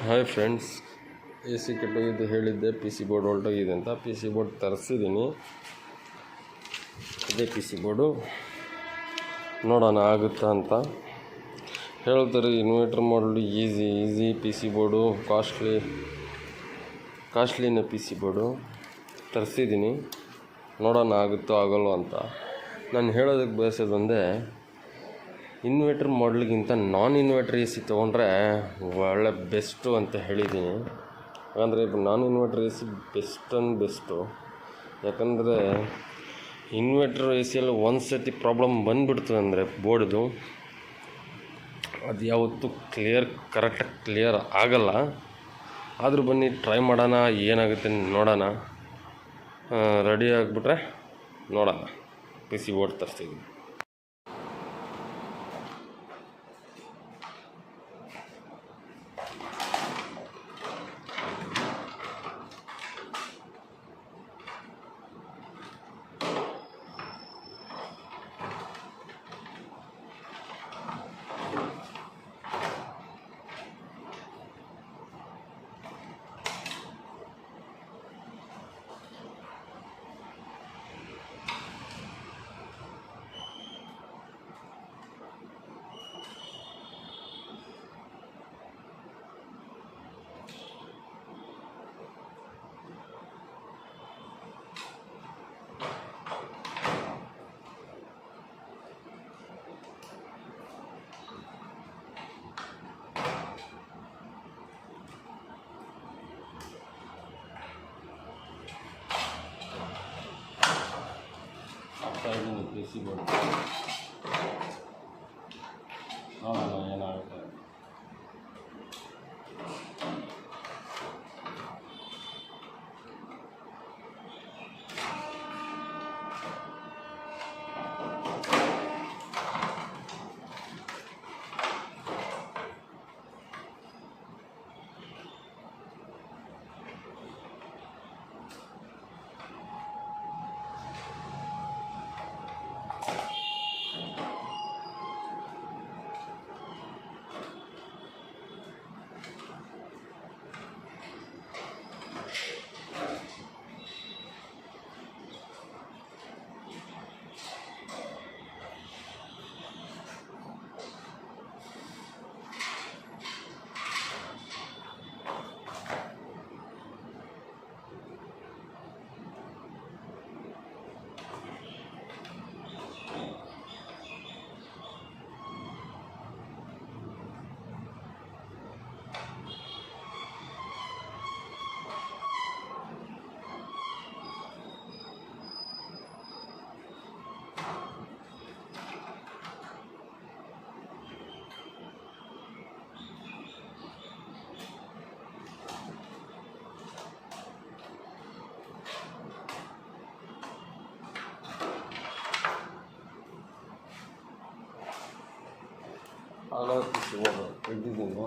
Hi friends, A C ಕೆಟ್ಟೋಗಿದ್ದು ಹೇಳಿದ್ದೆ, P C board ಹೊರಟೋಗಿದೆ ಅಂತ. ಪಿ ಸಿ ಬೋರ್ಡ್ ತರಿಸಿದ್ದೀನಿ. ಇದೇ ಪಿ ಸಿ ಬೋರ್ಡು, ನೋಡೋಣ ಆಗುತ್ತಾ ಅಂತ ಹೇಳ್ತಾರೆ. ಇನ್ವರ್ಟರ್ ಮಾಡಲು ಈಸಿ ಪಿ ಸಿ ಬೋರ್ಡು ಕಾಸ್ಟ್ಲಿನೇ ಪಿ ಸಿ ಬೋರ್ಡು ತರಿಸಿದ್ದೀನಿ. ನೋಡೋಣ ಆಗುತ್ತೋ ಆಗೋಲ್ವೋ ಅಂತ. ನಾನು ಹೇಳೋದಕ್ಕೆ ಬಯಸೋದೊಂದೇ, ಇನ್ವರ್ಟರ್ ಮಾಡಲಿಗಿಂತ ನಾನ್ ಇನ್ವರ್ಟರ್ ಎ ಸಿ ತೊಗೊಂಡ್ರೆ ಒಳ್ಳೆ ಬೆಸ್ಟು ಅಂತ ಹೇಳಿದ್ದೀನಿ. ಯಾಕಂದರೆ non inverter A C best. ಯಾಕಂದರೆ ಇನ್ವರ್ಟರ್ ಎ ಸಿಯಲ್ಲಿ ಒಂದು ಸರ್ತಿ ಪ್ರಾಬ್ಲಮ್ ಬಂದುಬಿಡ್ತು ಅಂದರೆ ಬೋರ್ಡ್ದು, ಅದು ಯಾವತ್ತೂ ಕರೆಕ್ಟಾಗಿ ಕ್ಲಿಯರ್ ಆಗಲ್ಲ. ಆದರೂ ಬನ್ನಿ ಟ್ರೈ ಮಾಡೋಣ, ಏನಾಗುತ್ತೆ ನೋಡೋಣ. ರೆಡಿ ಆಗಿಬಿಟ್ರೆ ನೋಡೋಣ. ಪಿ ಸಿ ಬೋರ್ಡ್ ತರಿಸ್ತಿದ್ದೀನಿ. ಪಿ ಸಿ ಬೋರ್ಡ್ ನೋಡೋಣ ಏನಾಗುತ್ತೆ. ಆಲೋಚಿಸಿ ತೆಗೆದಿದ್ದೀನಿ.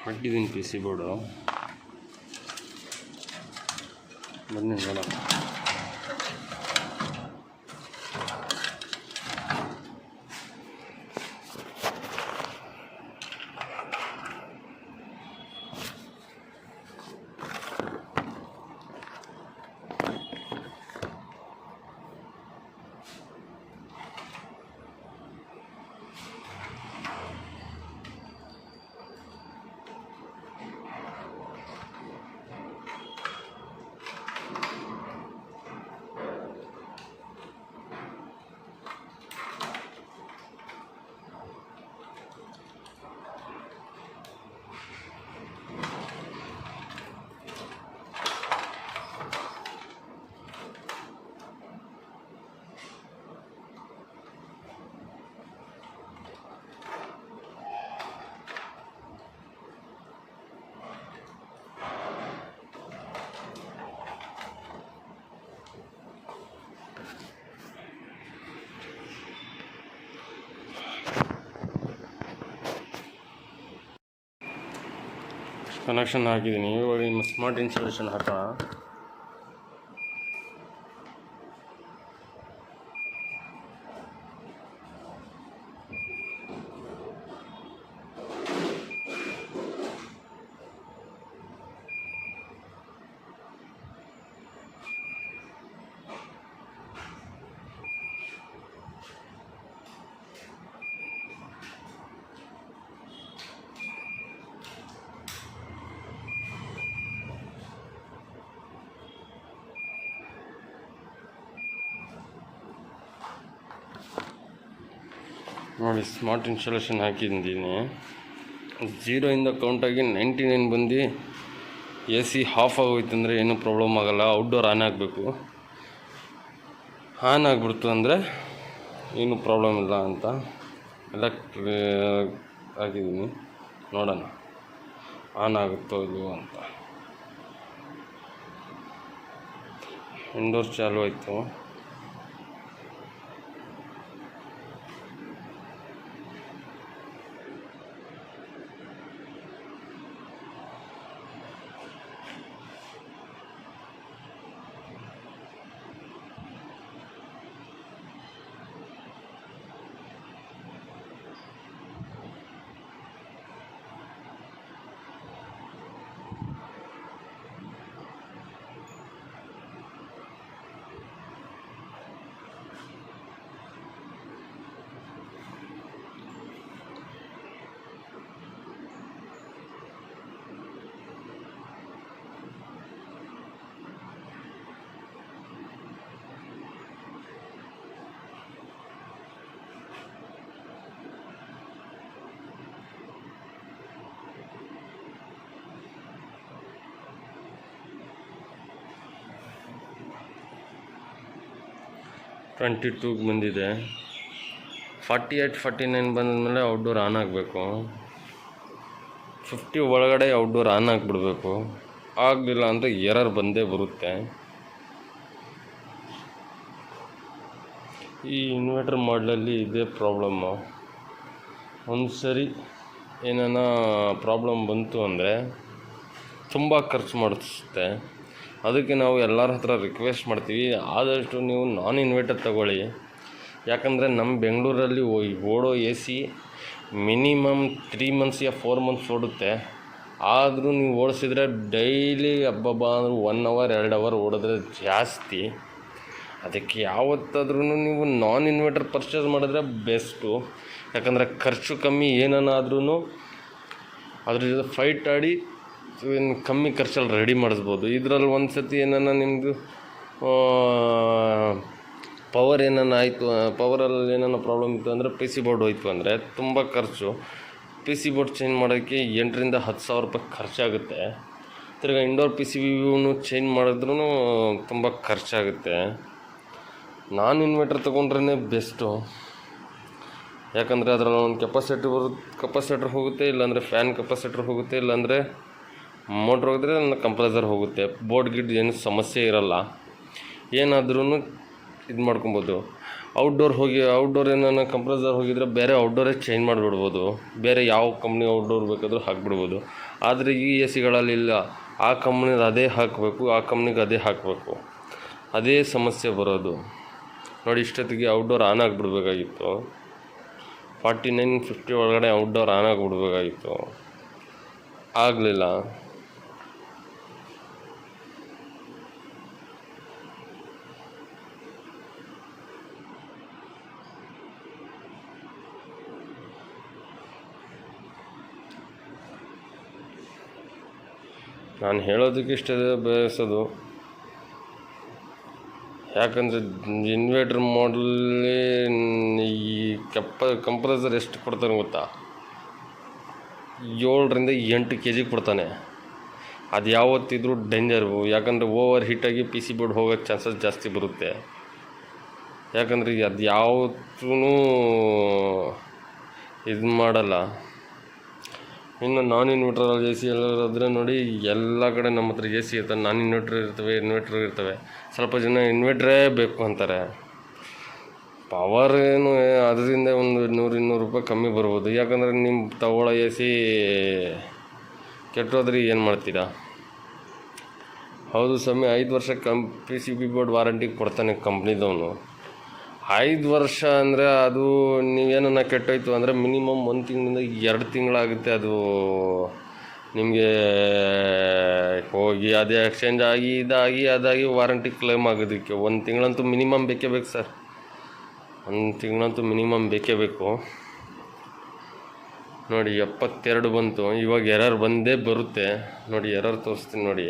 ಹಾಕಿದ್ದೀನಿ ಪಿ ಸಿ ಬೋರ್ಡು. ಬನ್ನಿ ನೋಡೋಣ. ಕನೆಕ್ಷನ್ ಹಾಕಿದ್ದೀನಿ. ಇವಾಗ ನಿಮ್ಮ ಸ್ಮಾರ್ಟ್ ಇನ್ಸ್ಟಾಲೇಷನ್ ಹಾಕೋಣ. ನೋಡಿ, ಸ್ಮಾರ್ಟ್ ಇನ್ಸ್ಟಾಲೇಷನ್ ಹಾಕಿದ್ದೀನಿ. 0 ಕೌಂಟಾಗಿ 99 ಬಂದು ಎ ಸಿ ಆಫ್ ಆಗೋಯ್ತಂದರೆ ಏನೂ ಪ್ರಾಬ್ಲಮ್ ಆಗೋಲ್ಲ. ಔಟ್ಡೋರ್ ಆನ್ ಆಗಬೇಕು. ಆನ್ ಆಗಿಬಿಡ್ತು ಅಂದರೆ ಏನೂ ಪ್ರಾಬ್ಲಮ್ ಇಲ್ಲ ಅಂತ ಎಲ್ಲ ಹಾಕಿದ್ದೀನಿ. ನೋಡೋಣ ಆನ್ ಆಗುತ್ತೋ ಇಲ್ಲವೋ ಅಂತ. ಇಂಡೋರ್ ಚಾಲು ಆಯಿತು. $22 ಬಂದಿದೆ. 48, 49 ಬಂದಮೇಲೆ ಔಟ್ಡೋರ್ ಆನ್ ಆಗಬೇಕು. 50 ಒಳಗಡೆ ಔಟ್ಡೋರ್ ಆನ್ ಆಗಿಬಿಡ್ಬೇಕು. ಆಗಲಿಲ್ಲ ಅಂದರೆ ಎರರ್ ಬಂದೇ ಬರುತ್ತೆ. ಈ ಇನ್ವರ್ಟರ್ ಮಾಡಲಲ್ಲಿ ಇದೇ ಪ್ರಾಬ್ಲಮ್ಮು. ಒಂದು ಸರಿ ಏನಾನ ಪ್ರಾಬ್ಲಮ್ ಬಂತು ಅಂದರೆ ತುಂಬ ಖರ್ಚು ಮಾಡಿಸುತ್ತೆ. ಅದಕ್ಕೆ ನಾವು ಎಲ್ಲರ ಹತ್ರ ರಿಕ್ವೆಸ್ಟ್ ಮಾಡ್ತೀವಿ, ಆದಷ್ಟು ನೀವು ನಾನ್ ಇನ್ವರ್ಟರ್ ತಗೊಳ್ಳಿ. ಯಾಕಂದರೆ ನಮ್ಮ ಬೆಂಗಳೂರಲ್ಲಿ ಓಡೋ ಎ ಸಿ ಮಿನಿಮಮ್ 3 ಮಂತ್ಸ್ ಯಾ 4 ಮಂತ್ಸ್ ಓಡುತ್ತೆ. ಆದರೂ ನೀವು ಓಡಿಸಿದ್ರೆ ಡೈಲಿ ಹಬ್ಬ ಅಂದ್ರೆ 1 ಅವರ್ 2 ಅವರ್ ಓಡಿದ್ರೆ ಜಾಸ್ತಿ. ಅದಕ್ಕೆ ಯಾವತ್ತಾದ್ರೂ ನೀವು ನಾನ್ ಇನ್ವರ್ಟರ್ ಪರ್ಚೇಸ್ ಮಾಡಿದ್ರೆ ಬೆಸ್ಟು. ಯಾಕಂದರೆ ಖರ್ಚು ಕಮ್ಮಿ, ಏನಾದ್ರೂ ಅದ್ರ ಜೊತೆ ಫೈಟ್ ಆಡಿ ಕಮ್ಮಿ ಖರ್ಚಲ್ಲಿ ರೆಡಿ ಮಾಡಿಸ್ಬೋದು. ಇದರಲ್ಲಿ ಒಂದು ಸತಿ ಏನಾನ ನಿಮ್ಮದು ಪವರ್ ಏನಾನ ಆಯಿತು, ಪವರಲ್ಲಿ ಏನಾನ ಪ್ರಾಬ್ಲಮ್ ಇತ್ತು ಅಂದರೆ ಪಿ ಸಿ ಬೋರ್ಡ್ ಹೋಯ್ತು ಅಂದರೆ ತುಂಬ ಖರ್ಚು. ಪಿ ಸಿ ಬೋರ್ಡ್ ಚೇಂಜ್ ಮಾಡೋಕ್ಕೆ 8,000 to 10,000 ರೂಪಾಯಿ ಖರ್ಚಾಗುತ್ತೆ. ತಿರ್ಗಿ indoor P C Vinu change ಮಾಡಿದ್ರೂ ತುಂಬ ಖರ್ಚಾಗುತ್ತೆ. ನಾನ್ ಇನ್ವರ್ಟರ್ ತೊಗೊಂಡ್ರೇ ಬೆಸ್ಟು. ಯಾಕಂದರೆ ಅದರಲ್ಲಿ ಒಂದು ಕೆಪಾಸಿಟರ್ ಹೋಗುತ್ತೆ, ಇಲ್ಲಾಂದರೆ ಫ್ಯಾನ್ ಕೆಪಾಸಿಟರ್ ಹೋಗುತ್ತೆ, ಇಲ್ಲಾಂದರೆ ಮೋಟ್ರ್ ಹೋಗಿದ್ರೆ ಕಂಪ್ರೆಸರ್ ಹೋಗುತ್ತೆ. ಬೋರ್ಡ್ ಗಿಡ್ ಏನು ಸಮಸ್ಯೆ ಇರೋಲ್ಲ. ಏನಾದ್ರೂ ಇದು ಮಾಡ್ಕೊಬೋದು. ಔಟ್ಡೋರ್ ಏನಾನ ಕಂಪ್ರೆಸರ್ ಹೋಗಿದ್ರೆ ಬೇರೆ ಔಟ್ಡೋರೇ ಚೇಂಜ್ ಮಾಡಿಬಿಡ್ಬೋದು. ಬೇರೆ ಯಾವ ಕಂಪ್ನಿ ಔಟ್ಡೋರ್ ಬೇಕಾದರೂ ಹಾಕಿಬಿಡ್ಬೋದು. ಆದರೆ ಈ ಎ ಸಿಗಳಲ್ಲಿ ಇಲ್ಲ. ಆ ಕಂಪ್ನಿದು ಅದೇ ಹಾಕಬೇಕು, ಆ ಕಂಪ್ನಿಗೆ ಅದೇ ಹಾಕಬೇಕು. ಅದೇ ಸಮಸ್ಯೆ ಬರೋದು. ನೋಡಿ, ಇಷ್ಟೊತ್ತಿಗೆ ಔಟ್ಡೋರ್ ಆನ್ ಆಗಿಬಿಡ್ಬೇಕಾಗಿತ್ತು. 49, 50 ಒಳಗಡೆ ಔಟ್ಡೋರ್ ಆನ್ ಆಗಿಬಿಡ್ಬೇಕಾಗಿತ್ತು. ಆಗಲಿಲ್ಲ. ನಾನು ಹೇಳೋದಕ್ಕೆ ಇಷ್ಟ ಬಯಸೋದು, ಯಾಕಂದರೆ ಇನ್ವರ್ಟರ್ ಮಾಡಲಲ್ಲಿ ಈ ಕಂಪ್ರೆಸರ್ ಎಷ್ಟು ಕೊಡ್ತಾನೆ ಗೊತ್ತಾ? 7ರಿಂದ 8 kg ಕೊಡ್ತಾನೆ. ಅದು ಯಾವತ್ತಿದ್ರೂ ಡೇಂಜರು. ಯಾಕಂದರೆ ಓವರ್ ಹೀಟಾಗಿ ಪಿ ಸಿ ಬೋರ್ಡ್ ಹೋಗೋಕ್ಕೆ ಚಾನ್ಸಸ್ ಜಾಸ್ತಿ ಬರುತ್ತೆ. ಯಾಕಂದರೆ ಅದು ಯಾವತ್ತೂ ಇದು ಮಾಡಲ್ಲ. ಇನ್ನು ನಾನ್ ಇನ್ವರ್ಟರಲ್ಲಿ ಎ ಸಿ ಎಲ್ಲಾದರೆ ನೋಡಿ, ಎಲ್ಲ ಕಡೆ ನಮ್ಮ ಹತ್ರ ಎ ಸಿ ಇರ್ತವೆ, ನಾನ್ ಇನ್ವರ್ಟರ್ ಇರ್ತವೆ. ಸ್ವಲ್ಪ ಜನ ಇನ್ವರ್ಟ್ರೇ ಬೇಕು ಅಂತಾರೆ. ಪವರ್ ಏನು ಅದರಿಂದ ಒಂದು 100-200 ರೂಪಾಯಿ ಕಮ್ಮಿ ಬರ್ಬೋದು. ಯಾಕಂದರೆ ನಿಮ್ಮ ತಗೊಳ್ಳೋ ಎ ಸಿ ಕೆಟ್ಟೋದ್ರೆ ಏನು ಮಾಡ್ತೀರಾ? ಹೌದು ಸ್ವಾಮಿ, 5 ವರ್ಷ PCB ಬೋರ್ಡ್ ವಾರಂಟಿ ಕೊಡ್ತಾನೆ ಕಂಪ್ನಿದವನು. 5 ವರ್ಷ ಅಂದರೆ ಅದು ನೀವೇನನ್ನ ಕೆಟ್ಟೋಯ್ತು ಅಂದರೆ ಮಿನಿಮಮ್ 1 ತಿಂಗಳಿಂದ 2 ತಿಂಗಳಾಗುತ್ತೆ ಅದು ನಿಮಗೆ ಹೋಗಿ ಅದೇ ಎಕ್ಸ್ಚೇಂಜ್ ಆಗಿ ಇದಾಗಿ ಅದಾಗಿ ವಾರಂಟಿ ಕ್ಲೇಮ್ ಆಗೋದಕ್ಕೆ 1 ತಿಂಗಳಂತೂ ಮಿನಿಮಮ್ ಬೇಕೇ ಬೇಕು ಸರ್. 1 ತಿಂಗಳಂತೂ ಮಿನಿಮಮ್ ಬೇಕೇ ಬೇಕು. ನೋಡಿ 72 ಬಂತು. ಇವಾಗ ಎರರ್ ಬಂದೇ ಬರುತ್ತೆ ನೋಡಿ, ಎರರ್ ತೋರಿಸ್ತೀನಿ ನೋಡಿ.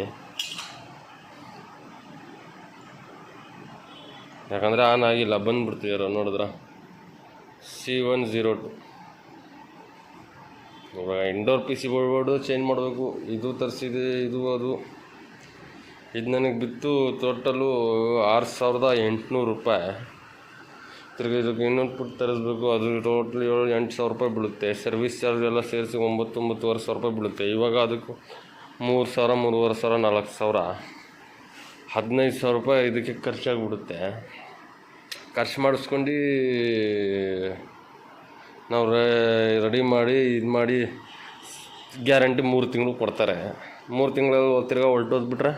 ಯಾಕಂದರೆ ಆನ್ ಆಗಿಲ್ಲ, ಬಂದುಬಿಡ್ತೀರ ನೋಡಿದ್ರ C102. ಇವಾಗ ಇಂಡೋರ್ PCB ಬೋರ್ಡು ಚೇಂಜ್ ಮಾಡಬೇಕು. ಇದು ತರಿಸಿದೆ, ಇದು ಅದು. ಇದು ನನಗೆ ಬಿತ್ತು ಟೋಟಲು 6,800 ರೂಪಾಯಿ. ತಿರ್ಗಿ ಇದಕ್ಕೆ ಇನ್ನೊಂದು ಪುಟ್ ತರಿಸ್ಬೇಕು, ಅದು ಟೋಟಲ್ 7-8 ಸಾವಿರ ರೂಪಾಯಿ ಬೀಳುತ್ತೆ. ಸರ್ವಿಸ್ ಚಾರ್ಜ್ ಎಲ್ಲ ಸೇರಿಸಿ 9-9.5 ಸಾವಿರ ರೂಪಾಯಿ ಬೀಳುತ್ತೆ. ಇವಾಗ ಅದಕ್ಕೂ 3,000, 3,500, 4,000, 15,000 ರೂಪಾಯಿ ಇದಕ್ಕೆ ಖರ್ಚಾಗಿಬಿಡುತ್ತೆ. ಖರ್ಚು ಮಾಡಿಸ್ಕೊಂಡು ನಾವು ರೆಡಿ ಮಾಡಿ ಇದು ಮಾಡಿ ಗ್ಯಾರಂಟಿ 3 ತಿಂಗಳು ಕೊಡ್ತಾರೆ. 3 ತಿಂಗಳಲ್ಲಿ ತಿರ್ಗಾ ಹೊರಟೋದ್ಬಿಟ್ರೆ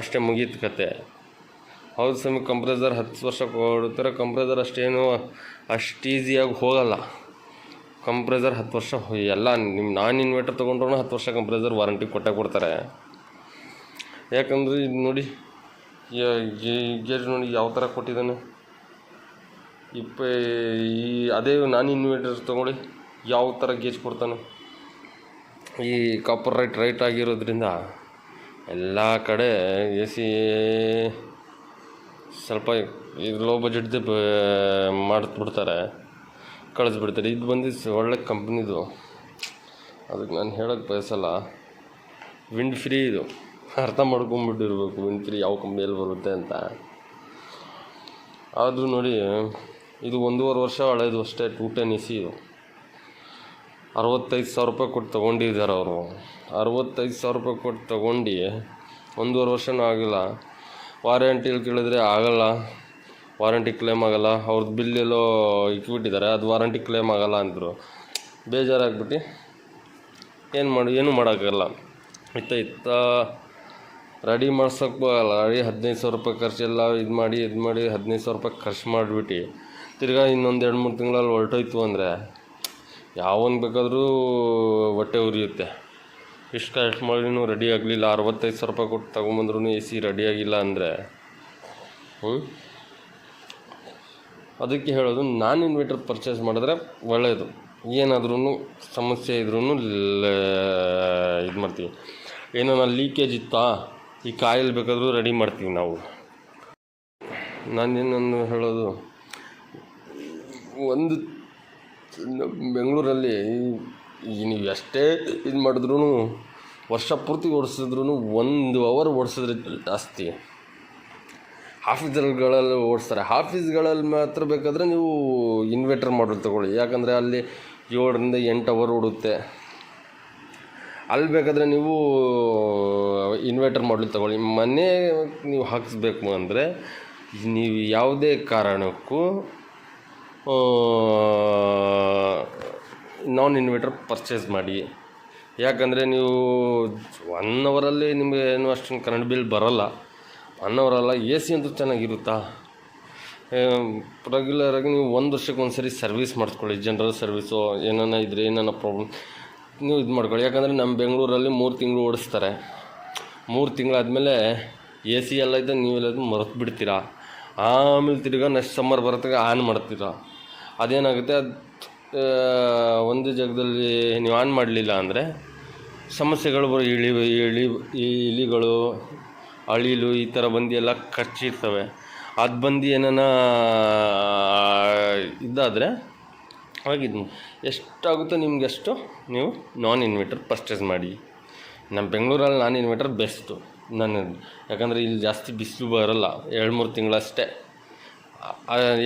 ಅಷ್ಟೇ, ಮುಗೀತು ಕತೆ. ಹೌದು ಸ್ವಾಮಿ, ಕಂಪ್ರೆಸರ್ 10 ವರ್ಷ ಕೊಡ್ತಾರೆ. ಕಂಪ್ರೆಸರ್ ಅಷ್ಟು ಈಸಿಯಾಗಿ ಹೋಗಲ್ಲ. ಕಂಪ್ರೆಸರ್ 10 ವರ್ಷ ಎಲ್ಲ ನಿಮ್ಮ ನಾನ್ ಇನ್ವರ್ಟರ್ ತೊಗೊಂಡ್ರೂ 10 ವರ್ಷ ಕಂಪ್ರೆಸರ್ ವಾರಂಟಿ ಕೊಡ್ತಾರೆ. ಯಾಕಂದರೆ ಇದು ನೋಡಿ, ಗೇಜ್ ನೋಡಿ ಯಾವ ಥರ ಕೊಟ್ಟಿದ್ದಾನೆ. ಅದೇ ನಾನ್ ಇನ್ವರ್ಟರ್ ತೊಗೊಳ್ಳಿ ಯಾವ ಥರ ಗೇಜ್ ಕೊಡ್ತಾನೆ. ಈ ಕಾಪರ್ ರೈಟ್ ಆಗಿರೋದ್ರಿಂದ ಎಲ್ಲ ಕಡೆ AC ಸ್ವಲ್ಪ ಇದು ಲೋ ಬಜೆಟ್ದೇ ಮಾಡಿಬಿಡ್ತಾರೆ, ಕಳಿಸ್ಬಿಡ್ತಾರೆ. ಇದು ಬಂದು ಒಳ್ಳೆ ಕಂಪ್ನಿದು, ಅದಕ್ಕೆ ನಾನು ಹೇಳೋಕ್ಕೆ ಬಯಸಲ್ಲ. ವಿಂಡ್ ಫ್ರೀ ಇದು, ಅರ್ಥ ಮಾಡ್ಕೊಂಬಿಟ್ಟಿರ್ಬೇಕು ವಿಂಡ್ ಫ್ರೀ ಯಾವ ಕಂಪ್ನಿಯಲ್ಲಿ ಬರುತ್ತೆ ಅಂತ. ಆದರೂ ನೋಡಿ, ಇದು 1.5 ವರ್ಷ ಹಳೇದು ಅಷ್ಟೇ. 210 AC ಇದು 65,000 ರೂಪಾಯಿ ಕೊಟ್ಟು ತೊಗೊಂಡಿದ್ದಾರೆ ಅವರು. 65,000 ರೂಪಾಯಿ ಕೊಟ್ಟು ತೊಗೊಂಡು 1.5 ವರ್ಷನೂ ಆಗಿಲ್ಲ. ವಾರಂಟಿಲಿ ಕೇಳಿದ್ರೆ ಆಗಲ್ಲ, ವಾರಂಟಿ ಕ್ಲೇಮ್ ಆಗೋಲ್ಲ. ಅವ್ರದ್ದು ಬಿಲ್ಲೆಲ್ಲೋ ಇಟ್ಬಿಟ್ಟಿದ್ದಾರೆ, ಅದು ವಾರಂಟಿ ಕ್ಲೇಮ್ ಆಗೋಲ್ಲ ಅಂದರು. ಬೇಜಾರಾಗ್ಬಿಟ್ಟು ಏನೂ ಮಾಡೋಕ್ಕಾಗಲ್ಲ. ಇತ್ತ ರೆಡಿ ಮಾಡ್ಸೋಕ್ಕೆ ಬರೋಲ್ಲ. 15,000 ರೂಪಾಯಿ ಖರ್ಚೆಲ್ಲ ಇದು ಮಾಡಿ 15,000 ರೂಪಾಯಿ ಖರ್ಚು ಮಾಡಿಬಿಟ್ಟು ತಿರ್ಗಾ ಇನ್ನೊಂದು 2-3 ತಿಂಗಳಲ್ಲಿ ಹೊರಟೋಯ್ತು ಅಂದರೆ ಯಾವನ್ ಬೇಕಾದರೂ ಹೊಟ್ಟೆ ಉರಿಯುತ್ತೆ. ಇಷ್ಟು ಮಾಡಿನೂ ರೆಡಿ ಆಗಲಿಲ್ಲ, 65,000 ರೂಪಾಯಿ ಕೊಟ್ಟು ತೊಗೊಂಬಂದ್ರೂ AC ರೆಡಿ ಆಗಿಲ್ಲ ಅಂದರೆ ಅದಕ್ಕೆ ಹೇಳೋದು, ನಾನ್ ಇನ್ವರ್ಟರ್ ಪರ್ಚೇಸ್ ಮಾಡಿದ್ರೆ ಒಳ್ಳೆಯದು. ಏನಾದ್ರೂ ಸಮಸ್ಯೆ ಇದ್ರೂ ಇದು ಮಾಡ್ತೀವಿ. ಏನೋ ಲೀಕೇಜ್ ಇತ್ತಾ, ಈ ಕಾಯಿಲ್ ಬೇಕಾದರೂ ರೆಡಿ ಮಾಡ್ತೀವಿ ನಾವು. ನಾನೇನನ್ನು ಹೇಳೋದು, ಒಂದು ಬೆಂಗಳೂರಲ್ಲಿ ನೀವು ಎಷ್ಟೇ ಇದು ಮಾಡಿದ್ರೂ ವರ್ಷ ಪೂರ್ತಿ ಓಡಿಸಿದ್ರೂ 1 ಅವರ್ ಓಡಿಸಿದ್ರೆ ಜಾಸ್ತಿ. ಆಫೀಸ್ಗಳಲ್ಲಿ ಓಡಿಸ್ತಾರೆ. ಆಫೀಸ್ಗಳಲ್ಲಿ ಮಾತ್ರ ಬೇಕಾದರೆ ನೀವು ಇನ್ವರ್ಟರ್ ಮಾಡಲ್ ತೊಗೊಳ್ಳಿ. ಯಾಕಂದರೆ ಅಲ್ಲಿ 7-8 ಅವರ್ ಓಡುತ್ತೆ. ಅಲ್ಲಿ ಬೇಕಾದರೆ ನೀವು ಇನ್ವರ್ಟರ್ ಮಾಡಲ್ ತೊಗೊಳ್ಳಿ. ಮನೆ ನೀವು ಹಾಕಿಸ್ಬೇಕು ಅಂದರೆ ನೀವು ಯಾವುದೇ ಕಾರಣಕ್ಕೂ ನಾನ್ ಇನ್ವರ್ಟರ್ ಪರ್ಚೇಸ್ ಮಾಡಿ. ಯಾಕಂದರೆ ನೀವು 1 ಅವರಲ್ಲಿ ನಿಮಗೆ ಏನೂ ಅಷ್ಟೊಂದು ಕರೆಂಟ್ ಬಿಲ್ ಬರೋಲ್ಲ. 1 ಅವರಲ್ಲ, AC ಅಂತೂ ಚೆನ್ನಾಗಿರುತ್ತಾ. ರೆಗ್ಯುಲರಾಗಿ ನೀವು 1 ವರ್ಷಕ್ಕೆ ಒಂದ್ಸರಿ ಸರ್ವಿಸ್ ಮಾಡಿಸ್ಕೊಳ್ಳಿ. ಜನರಲ್ ಸರ್ವಿಸು ಏನಾನ ಇದ್ದರೆ ಏನಾನ ಪ್ರಾಬ್ಲಮ್ ನೀವು ಇದು ಮಾಡ್ಕೊಳ್ಳಿ. ಯಾಕಂದರೆ ನಮ್ಮ ಬೆಂಗಳೂರಲ್ಲಿ 3 ತಿಂಗಳು ಓಡಿಸ್ತಾರೆ. 3 ತಿಂಗಳಾದಮೇಲೆ AC ಎಲ್ಲ ಇದ್ದರೆ ನೀವೆಲ್ಲದು ಮರೆತು ಬಿಡ್ತೀರಾ. ಆಮೇಲೆ ತಿರ್ಗಾ ನೆಕ್ಸ್ಟ್ ಸಮ್ಮರ್ ಬರೋತ್ತಾಗ ಆನ್ ಮಾಡ್ತೀರಾ. ಅದೇನಾಗುತ್ತೆ, ಅದು ಒಂದು ಜಾಗದಲ್ಲಿ ನೀವು ಆನ್ ಮಾಡಲಿಲ್ಲ ಅಂದರೆ ಸಮಸ್ಯೆಗಳು ಇಲಿಗಳು ಅಳಿಲು ಈ ಥರ ಬಂದು ಎಲ್ಲ ಕಚ್ಚಿರ್ತವೆ. ಅದು ಬಂದು ಏನಾನ ಇದಾದರೆ ಹಾಗಿದ್ದು ಎಷ್ಟಾಗುತ್ತೋ ನಿಮ್ಗೆ ಅಷ್ಟು ನೀವು ನಾನ್ ಇನ್ವರ್ಟರ್ ಪರ್ಚೇಸ್ ಮಾಡಿ. ನಮ್ಮ ಬೆಂಗಳೂರಲ್ಲಿ ನಾನ್ ಇನ್ವರ್ಟರ್ ಬೆಸ್ಟು ಯಾಕಂದರೆ ಇಲ್ಲಿ ಜಾಸ್ತಿ ಬಿಸಿಲು ಬರೋಲ್ಲ. 2-3 ತಿಂಗಳಷ್ಟೇ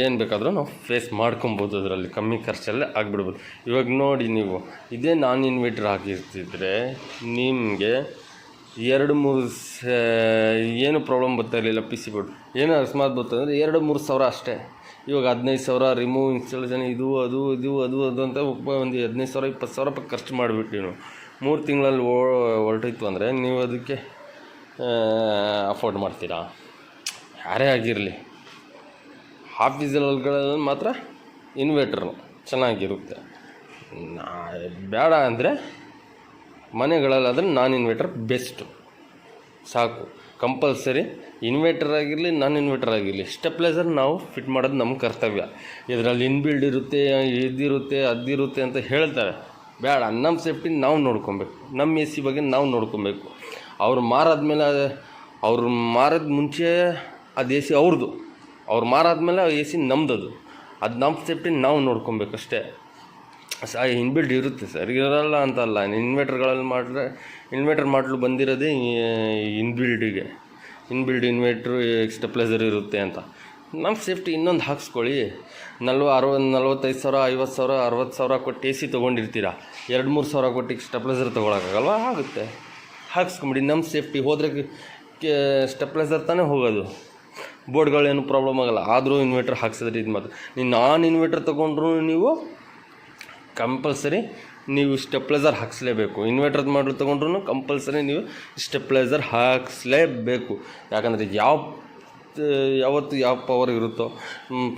ಏನು ಬೇಕಾದರೂ ನಾವು ಫೇಸ್ ಮಾಡ್ಕೊಬೋದು. ಅದರಲ್ಲಿ ಕಮ್ಮಿ ಖರ್ಚಲ್ಲೇ ಆಗಿಬಿಡ್ಬೋದು. ಇವಾಗ ನೋಡಿ, ನೀವು ಇದೇ ನಾನ್ ಇನ್ವರ್ಟರ್ ಹಾಕಿರ್ತಿದ್ರೆ ನಿಮಗೆ 2-3 ಏನು ಪ್ರಾಬ್ಲಮ್ ಬರ್ತಾ ಇರಲಿಲ್ಲ. PC ಬೋರ್ಡ್ ಏನೋ ಅಕಸ್ಮಾತ್ ಬರ್ತಂದರೆ 2-3 ಸಾವಿರ ಅಷ್ಟೇ. ಇವಾಗ 15,000 ರಿಮೂವ್ ಇನ್ಸ್ಟಾಲೇಷನ್ ಇದು ಅದು ಅಂತ ಒಂದು 15,000-20,000 ರೂಪಾಯಿ ಖರ್ಚು ಮಾಡಿಬಿಟ್ಟು 3 ತಿಂಗಳಲ್ಲಿ ಹೊರಟಿತ್ತು ಅಂದರೆ ನೀವು ಅದಕ್ಕೆ ಅಫೋರ್ಡ್ ಮಾಡ್ತೀರಾ? ಯಾರೇ ಆಗಿರಲಿ, ಆಫೀಸ್ಗಳಲ್ಲಿ ಮಾತ್ರ ಇನ್ವೆರ್ಟರ್ನು ಚೆನ್ನಾಗಿರುತ್ತೆ. ಬೇಡ ಅಂದರೆ ಮನೆಗಳಲ್ಲಾದರೆ ನಾನ್ ಇನ್ವೆರ್ಟರ್ ಬೆಸ್ಟು ಸಾಕು. ಕಂಪಲ್ಸರಿ ಇನ್ವೆರ್ಟರ್ ಆಗಿರಲಿ ನಾನ್ ಇನ್ವೆರ್ಟರ್ ಆಗಿರಲಿ ಸ್ಟೆಪ್ಲೈಸರ್ ನಾವು ಫಿಟ್ ಮಾಡೋದು ನಮ್ಮ ಕರ್ತವ್ಯ. ಇದರಲ್ಲಿ ಇನ್ಬಿಲ್ಡ್ ಇರುತ್ತೆ, ಇದಿರುತ್ತೆ, ಅದಿರುತ್ತೆ ಅಂತ ಹೇಳ್ತಾರೆ. ಬೇಡ, ನಮ್ಮ ಸೇಫ್ಟಿ ನಾವು ನೋಡ್ಕೊಬೇಕು. ನಮ್ಮ ಎ ಸಿ ಬಗ್ಗೆ ನಾವು ನೋಡ್ಕೊಬೇಕು. ಅವ್ರು ಮಾರಾದ್ಮೇಲೆ, ಅವ್ರು ಮಾರದ ಮುಂಚೆ ಅದು ಎ ಸಿ ಅವ್ರದ್ದು, ಅವ್ರು ಮಾರಾದ್ಮೇಲೆ ಎ ಸಿ ನಮ್ಮದದು. ಅದು ನಮ್ಮ ಸೇಫ್ಟಿ ನಾವು ನೋಡ್ಕೊಬೇಕಷ್ಟೇ. ಇನ್ಬಿಲ್ಡ್ ಇರುತ್ತೆ ಸರ್, ಇರಲ್ಲ ಅಂತಲ್ಲ. ಇನ್ವೆರ್ಟರ್ಗಳಲ್ಲಿ ಇನ್ವೆರ್ಟರ್ ಮಾಡಲು ಬಂದಿರೋದೇ ಇನ್ಬಿಲ್ಡ್ ಇನ್ವೆರ್ಟ್ರು ಸ್ಟೆಪ್ಲೈಸರ್ ಇರುತ್ತೆ ಅಂತ. ನಮ್ಮ ಸೇಫ್ಟಿ ಇನ್ನೊಂದು ಹಾಕ್ಸ್ಕೊಳ್ಳಿ. 45,000, 50,000, 60,000 ಕೊಟ್ಟು ಎ ಸಿ ತೊಗೊಂಡಿರ್ತೀರ, 2-3 ಸಾವಿರ ಕೊಟ್ಟು ಸ್ಟೆಪ್ಲೈಸರ್ ತೊಗೊಳಕ್ಕಾಗಲ್ವ? ಆಗುತ್ತೆ, ಹಾಕ್ಸ್ಕೊಂಬಿಡಿ. ನಮ್ಮ ಸೇಫ್ಟಿ ಹೋದರೆ ಸ್ಟೆಪ್ಲೈಸರ್ ತಾನೇ ಹೋಗೋದು, ಬೋರ್ಡ್ಗಳೇನು ಪ್ರಾಬ್ಲಮ್ ಆಗೋಲ್ಲ. ಆದರೂ ಇನ್ವೆರ್ಟರ್ ಹಾಕ್ಸಿದ್ರೆ ಇದು ಮಾತ್ರ. ನೀವು ನಾನ್ ಇನ್ವೆರ್ಟರ್ ತೊಗೊಂಡ್ರು ನೀವು ಕಂಪಲ್ಸರಿ ನೀವು ಸ್ಟೆಪ್ಲೈಸರ್ ಹಾಕ್ಸ್ಲೇಬೇಕು. ಇನ್ವೆರ್ಟರ್ ಮಾಡಲು ತೊಗೊಂಡ್ರು ಕಂಪಲ್ಸರಿ ನೀವು ಸ್ಟೆಪ್ಲೈಸರ್ ಹಾಕ್ಸ್ಲೇಬೇಕು. ಯಾಕಂದರೆ ಯಾವತ್ತು ಯಾವ ಪವರ್ ಇರುತ್ತೋ,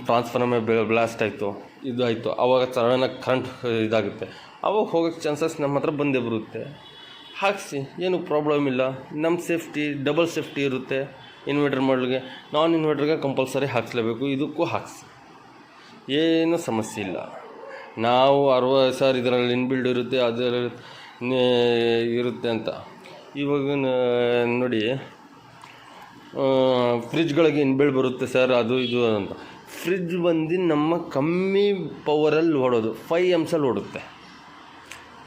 ಟ್ರಾನ್ಸ್ಫಾರ್ಮರ್ ಬ್ಲಾಸ್ಟ್ ಆಯಿತು, ಇದು ಆಯಿತು, ಆವಾಗ ಸಡನ್ನಾಗಿ ಕರೆಂಟ್ ಇದಾಗುತ್ತೆ, ಆವಾಗ ಹೋಗೋಕ್ಕೆ ಚಾನ್ಸಸ್ ನಮ್ಮ ಹತ್ರ ಬಂದೇ ಬರುತ್ತೆ. ಹಾಕಿಸಿ, ಏನು ಪ್ರಾಬ್ಲಮ್ ಇಲ್ಲ. ನಮ್ಮ ಸೇಫ್ಟಿ ಡಬಲ್ ಸೇಫ್ಟಿ ಇರುತ್ತೆ. ಇನ್ವೆರ್ಟರ್ ಮಾಡಲಿಗೆ ನಾನ್ ಇನ್ವೆರ್ಟರ್ಗೆ ಕಂಪಲ್ಸರಿ ಹಾಕ್ಸ್ಲೇಬೇಕು. ಇದಕ್ಕೂ ಹಾಕ್ಸಿ, ಏನೂ ಸಮಸ್ಯೆ ಇಲ್ಲ. ನಾವು 60,000 ಇದರಲ್ಲಿ ಇನ್ಬಿಲ್ಡ್ ಇರುತ್ತೆ, ಅದರಲ್ಲಿ ಇರುತ್ತೆ ಅಂತ. ಇವಾಗ ನೋಡಿ, ಫ್ರಿಜ್ಗಳಿಗೆ ಇನ್ಬಿಲ್ಡ್ ಬರುತ್ತೆ ಸರ್, ಅದು ಇದು ಅಂತ. ಫ್ರಿಜ್ ಬಂದು ನಮ್ಮ ಕಮ್ಮಿ ಪವರಲ್ಲಿ ಓಡೋದು, 5 amps ಓಡುತ್ತೆ.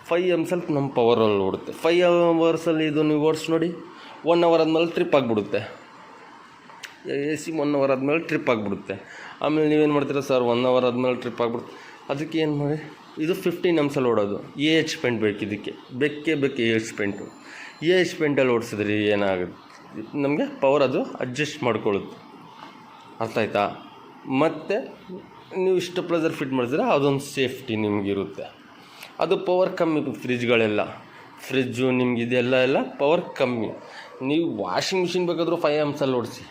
5 amps ನಮ್ಮ ಪವರಲ್ಲಿ ಓಡುತ್ತೆ. 5 hours ಇದು ನೀವು ಓಡಿಸಿ ನೋಡಿ, 1 hour ಆದಮೇಲೆ ಟ್ರಿಪ್ ಆಗಿಬಿಡುತ್ತೆ. ಎ ಸಿ 1 hour ಆದಮೇಲೆ ಟ್ರಿಪ್ ಆಗಿಬಿಡುತ್ತೆ. ಆಮೇಲೆ ನೀವೇನು ಮಾಡ್ತೀರಾ ಸರ್, 1 hour ಆದಮೇಲೆ ಟ್ರಿಪ್ ಆಗಿಬಿಡುತ್ತೆ. ಅದಕ್ಕೆ ಏನು ಮಾಡಿ, ಇದು 15 amps ಓಡೋದು. AH ಪೇಂಟ್ ಬೇಕು, ಇದಕ್ಕೆ ಬೇಕೇ AH ಪೇಂಟು. AH ಪೇಂಟಲ್ಲಿ ಓಡಿಸಿದ್ರಿ ಏನಾಗುತ್ತೆ, ನಮಗೆ ಪವರ್ ಅದು ಅಡ್ಜಸ್ಟ್ ಮಾಡ್ಕೊಳ್ಳುತ್ತೆ. ಅರ್ಥ ಆಯ್ತಾ? ಮತ್ತು ನೀವು ಸ್ಟೆಪ್ಲೈಸರ್ ಫಿಟ್ ಮಾಡಿದ್ರೆ ಅದೊಂದು ಸೇಫ್ಟಿ ನಿಮಗಿರುತ್ತೆ. ಅದು ಪವರ್ ಕಮ್ಮಿ. ಫ್ರಿಜ್ಜು ನಿಮ್ಗೆ ಇದೆಲ್ಲ ಪವರ್ ಕಮ್ಮಿ. ನೀವು ವಾಷಿಂಗ್ ಮಿಷಿನ್ ಬೇಕಾದರೂ 5 amps ಓಡಿಸಿ,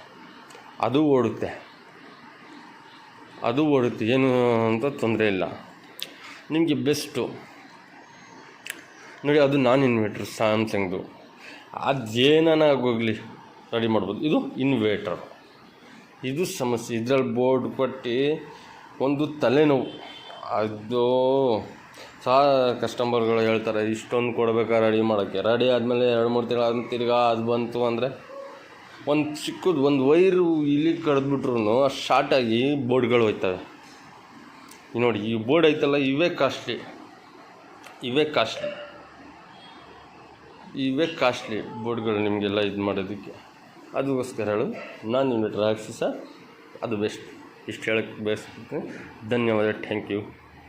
ಅದು ಓಡುತ್ತೆ, ಏನು ಅಂತ ತೊಂದರೆ ಇಲ್ಲ. ನಿಮಗೆ ಬೆಸ್ಟು ನೋಡಿ, ಅದು ನಾನ್ ಇನ್ವೆರ್ಟ್ರ್ ಸ್ಯಾಮ್ಸಂಗ್ದು. ಅದೇನಾಗೋಗಲಿ ರೆಡಿ ಮಾಡ್ಬೋದು. ಇದು ಇನ್ವೆರ್ಟರ್, ಇದು ಸಮಸ್ಯೆ. ಇದರಲ್ಲಿ ಬೋರ್ಡ್ ಕೊಟ್ಟು ಒಂದು ತಲೆನೋವು. ಅದು ಕಸ್ಟಮರ್ಗಳು ಹೇಳ್ತಾರೆ, ಇಷ್ಟೊಂದು ಕೊಡಬೇಕಾ ರೆಡಿ ಮಾಡೋಕ್ಕೆ. ರೆಡಿ ಆದಮೇಲೆ 2-3 ತಿಂಗಳು ಆದ್ಮೇಲೆ ತಿರ್ಗಾ ಅದು ಬಂತು ಅಂದರೆ ಒಂದು ಚಿಕ್ಕದು ಒಂದು ವೈರು ಇಲ್ಲಿ ಕಡ್ದ್ಬಿಟ್ರು ಶಾರ್ಟಾಗಿ ಬೋರ್ಡ್ಗಳು ಹೋಯ್ತವೆ. ನೋಡಿ, ಈ ಬೋರ್ಡ್ ಐತಲ್ಲ, ಇವೇ ಕಾಸ್ಟ್ಲಿ ಬೋರ್ಡ್ಗಳು ನಿಮಗೆಲ್ಲ ಇದು ಮಾಡೋದಕ್ಕೆ. ಅದಕ್ಕೋಸ್ಕರ ಹೇಳು, ನಾನ್ ಇನ್ವೆರ್ಟರ್ ಹಾಕ್ಸಿ ಸರ್, ಅದು ಬೆಸ್ಟ್. ಇಷ್ಟು ಹೇಳೋಕ್ಕೆ ಬಯಸ್ತೀನಿ. ಧನ್ಯವಾದ. Thank you.